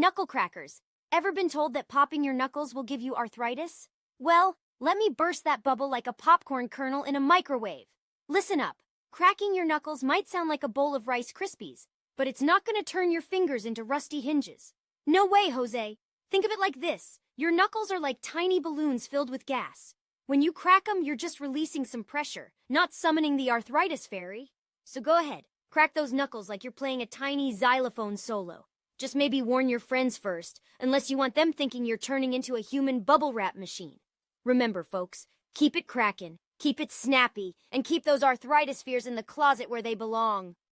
knuckle crackers. Ever been told that popping your knuckles will give you arthritis? Well, let me burst that bubble like a popcorn kernel in a microwave. Listen up. Cracking your knuckles might sound like a bowl of Rice Krispies, but it's not going to turn your fingers into rusty hinges. No way, Jose. Think of it like this. Your knuckles are like tiny balloons filled with gas. When you crack them, you're just releasing some pressure, not summoning the arthritis fairy. So go ahead, crack those knuckles like you're playing a tiny xylophone solo. Just maybe warn your friends first, unless you want them thinking you're turning into a human bubble wrap machine. Remember, folks, keep it crackin', keep it snappy, and keep those arthritis fears in the closet where they belong.